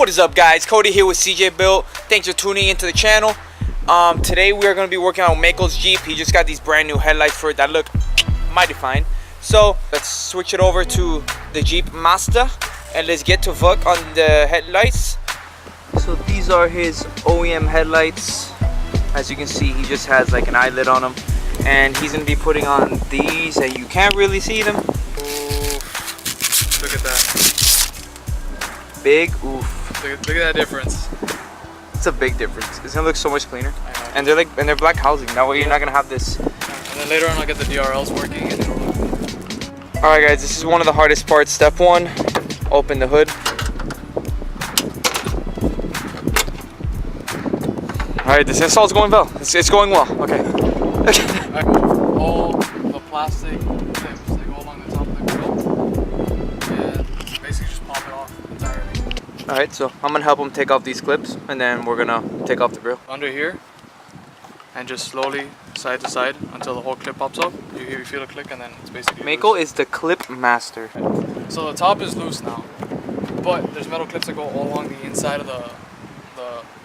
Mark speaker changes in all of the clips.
Speaker 1: What is up, guys? Cody here with CJ Built. Thanks for tuning into the channel. Today we are going to be working on Maikol's Jeep. He just got these brand new headlights for it that look mighty fine. So let's switch it over to the Jeep Master and let's get to work on the headlights. So these are his OEM headlights. As you can see, he just has like an eyelid on them, and he's going to be putting on these, and you can't really see them.
Speaker 2: Oof. Look at that.
Speaker 1: Big oof.
Speaker 2: Look at that difference.
Speaker 1: It's a big difference. It's gonna look so much cleaner. And they're black housing. That way you're not gonna have this.
Speaker 2: And then later on I'll get the DRLs working and it'll look.
Speaker 1: Alright guys, this is one of the hardest parts. Step one, open the hood. Alright, this install is going well. It's going well. Okay.
Speaker 2: I move all the plastic clips that go along the top of the grill and basically just pop it off entirely.
Speaker 1: Alright, so I'm gonna help him take off these clips and then we're gonna take off the grill.
Speaker 2: Under here and just slowly side to side until the whole clip pops up. You feel a click and then it's basically
Speaker 1: Maikol
Speaker 2: loose.
Speaker 1: is the clip master.
Speaker 2: So the top is loose now, but there's metal clips that go all along the inside of the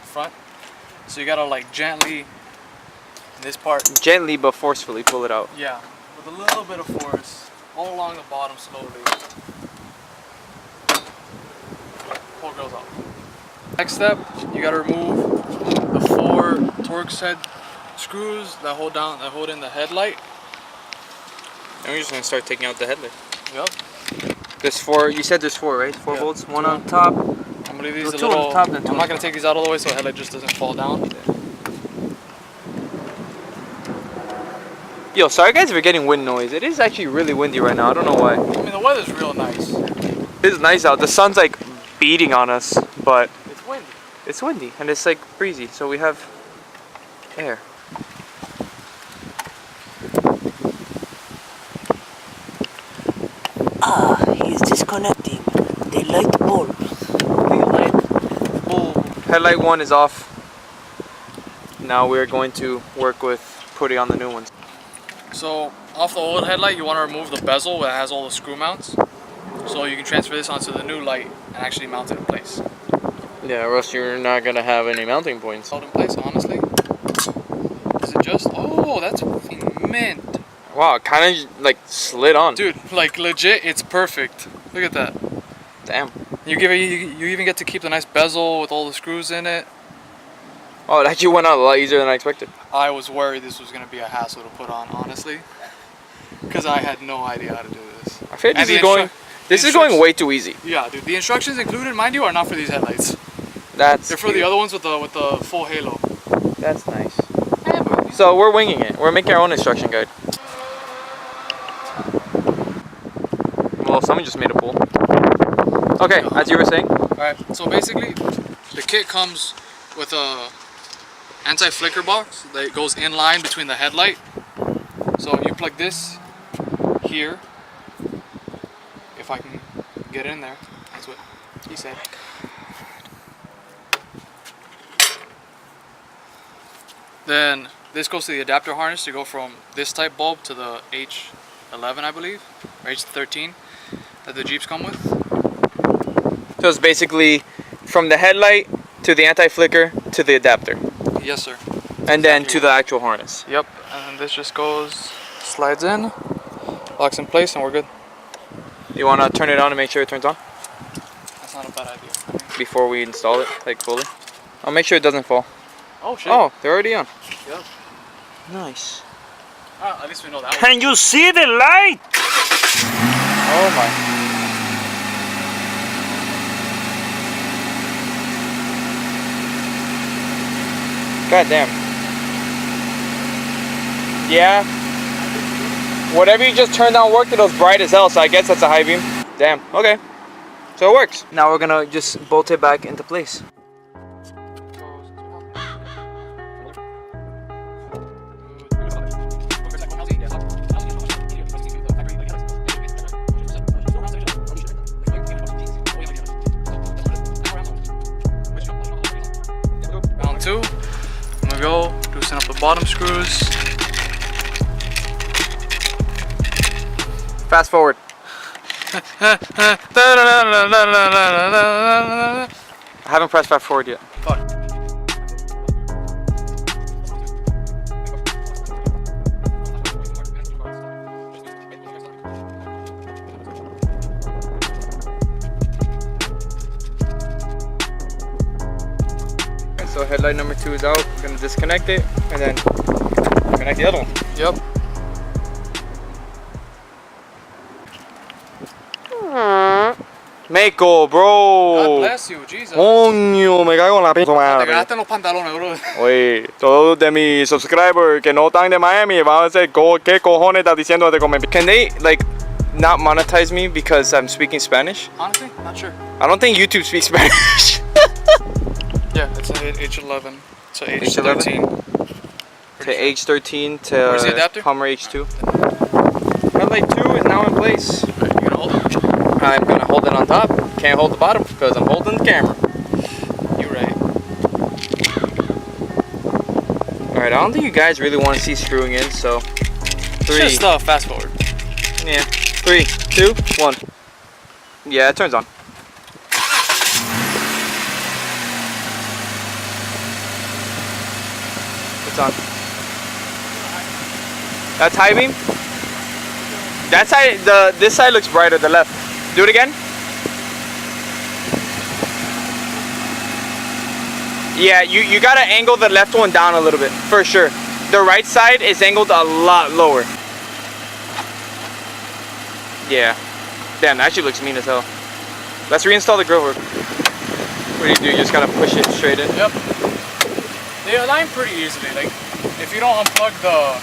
Speaker 2: front. So you gotta like gently, this part.
Speaker 1: Gently but forcefully pull it out.
Speaker 2: Yeah, with a little bit of force, all along the bottom slowly. Pull grills off. Next step, you gotta remove the 4 Torx head screws that hold in the headlight.
Speaker 1: And we're just gonna start taking out the headlight.
Speaker 2: Yep.
Speaker 1: There's 4, you said there's 4, right? 4
Speaker 2: Yep.
Speaker 1: bolts, 1 on top.
Speaker 2: I'm gonna leave these a
Speaker 1: 2
Speaker 2: little,
Speaker 1: on top, then 2
Speaker 2: I'm
Speaker 1: on
Speaker 2: not gonna take these out all the way so the headlight just doesn't fall down.
Speaker 1: Yo, sorry guys if you're getting wind noise. It is actually really windy right now. I don't know why.
Speaker 2: I mean, the weather's real nice.
Speaker 1: It's nice out. The sun's like beating on us, but
Speaker 2: It's windy.
Speaker 1: it's windy and it's like breezy, so we have air.
Speaker 3: He's disconnecting the light bulb.
Speaker 1: Headlight 1 is off. Now we're going to work with putting on the new ones.
Speaker 2: So off the old headlight, you want to remove the bezel that has all the screw mounts, so you can transfer this onto the new light and actually mount it in place.
Speaker 1: Yeah, or else you're not gonna have any mounting points.
Speaker 2: Hold in place, honestly. Is it just? Oh, that's fucking mint.
Speaker 1: Wow, it kind of like slid on.
Speaker 2: Dude, like legit, it's perfect. Look at that.
Speaker 1: Damn.
Speaker 2: You even get to keep the nice bezel with all the screws in it.
Speaker 1: Oh, it actually went out a lot easier than I expected.
Speaker 2: I was worried this was gonna be a hassle to put on, honestly, because I had no idea how to do this.
Speaker 1: I feel like this is going way too easy.
Speaker 2: Yeah, dude. The instructions included, mind you, are not for these headlights.
Speaker 1: They're
Speaker 2: for the other ones with the full halo.
Speaker 1: That's nice. So we're winging it. We're making our own instruction guide. Well, someone just made a pool. Okay, as you were saying.
Speaker 2: Alright, so basically, the kit comes with a anti-flicker box that goes in line between the headlight. So you plug this here. If I can get in there, that's what he said. Then this goes to the adapter harness to go from this type bulb to the H11, I believe, or H13 that the Jeeps come with.
Speaker 1: So it's basically from the headlight to the anti-flicker to the adapter.
Speaker 2: Yes, sir.
Speaker 1: And then to the actual harness.
Speaker 2: Yep, and this just slides in, locks in place, and we're good.
Speaker 1: You want to turn it on and make sure it turns on?
Speaker 2: That's not a bad idea.
Speaker 1: Before we install it, like fully. I'll make sure it doesn't fall.
Speaker 2: Oh shit.
Speaker 1: Oh, they're already on.
Speaker 2: Yep.
Speaker 1: Nice.
Speaker 2: At least we know that.
Speaker 3: Can you see the light?
Speaker 1: Oh my. God damn. Yeah. Whatever you just turned on worked, it was bright as hell, so I guess that's a high beam. Damn, okay. So it works. Now we're gonna just bolt it back into place.
Speaker 2: Round 2. I'm gonna go loosen up the bottom screws.
Speaker 1: Fast forward. I haven't pressed fast forward yet.
Speaker 2: Fuck.
Speaker 1: So headlight number 2 is out. We're gonna disconnect it and then connect the other one.
Speaker 2: Yep.
Speaker 1: Maikol,
Speaker 2: God
Speaker 1: bro.
Speaker 2: bless you, Jesus.
Speaker 1: Coño, me cago en la pinche
Speaker 2: Te
Speaker 1: madre.
Speaker 2: quedaste en los pantalones, bro.
Speaker 1: Oye, todos de mis subscribers que no están de Miami van a decir, ¿qué cojones estás diciendo de comer? Can they, like, not monetize me because I'm speaking Spanish?
Speaker 2: Honestly, not sure.
Speaker 1: I don't think YouTube speaks Spanish.
Speaker 2: Yeah, it's an H11 to
Speaker 1: H11?
Speaker 2: H13.
Speaker 1: To H13
Speaker 2: Where's the
Speaker 1: to
Speaker 2: adapter?
Speaker 1: Hummer H2. Headlight 2 is now in place.
Speaker 2: You gonna hold it?
Speaker 1: I'm gonna hold it on top. Can't hold the bottom because I'm holding the camera.
Speaker 2: You're right.
Speaker 1: Alright, I don't think you guys really want to see screwing in, so 3.
Speaker 2: Just fast forward.
Speaker 1: Yeah. 3, 2, 1. Yeah, it turns on. It's on. That's high beam? That side, this side looks brighter, the left. Do it again. Yeah, you gotta angle the left one down a little bit, for sure. The right side is angled a lot lower. Yeah. Damn, that actually looks mean as hell. Let's reinstall the grill work. What do? You just gotta push it straight in?
Speaker 2: Yep. They align pretty easily. Like, if you don't unplug the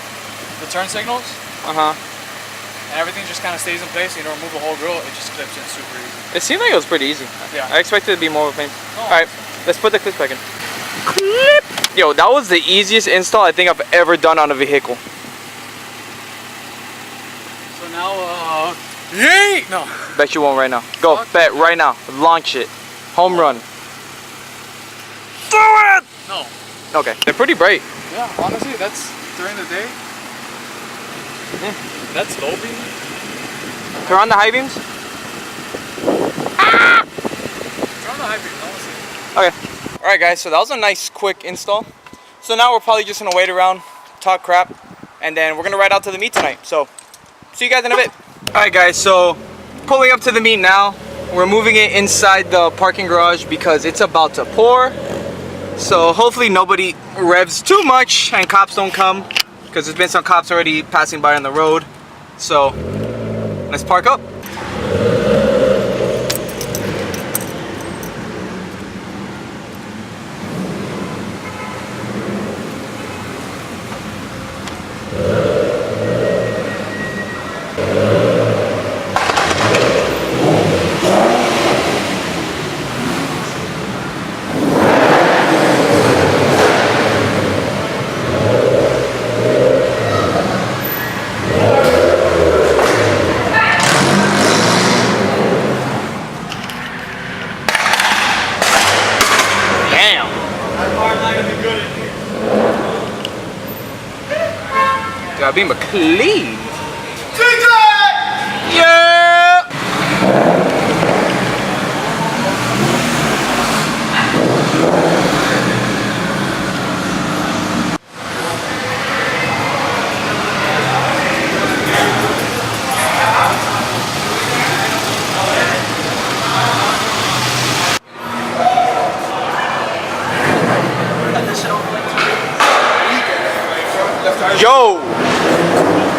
Speaker 2: turn signals,
Speaker 1: Uh-huh.
Speaker 2: and everything just kind of stays in place, you don't remove the whole grill, it just clips in super easy.
Speaker 1: It seemed like it was pretty easy.
Speaker 2: Yeah.
Speaker 1: I expected it to be more of a pain.
Speaker 2: No.
Speaker 1: Alright, let's put the clips back in. Clip! Yo, that was the easiest install I think I've ever done on a vehicle.
Speaker 2: So now, yay! No.
Speaker 1: Bet you won't right now. Go,
Speaker 2: Fuck.
Speaker 1: bet right now. Launch it. Home run. Do it!
Speaker 2: No.
Speaker 1: Okay, they're pretty bright.
Speaker 2: Yeah, honestly, that's during the day.
Speaker 1: Yeah.
Speaker 2: That's low beam.
Speaker 1: Turn on the high beams.
Speaker 2: Turn on the high beam, honestly.
Speaker 1: Okay. Alright guys, so that was a nice quick install. So now we're probably just gonna wait around, talk crap, and then we're gonna ride out to the meet tonight. So, see you guys in a bit. Alright guys, so pulling up to the meet now. We're moving it inside the parking garage because it's about to pour. So hopefully nobody revs too much and cops don't come, because there's been some cops already passing by on the road. So let's park up. Gotta be clean. Yeah. Yo.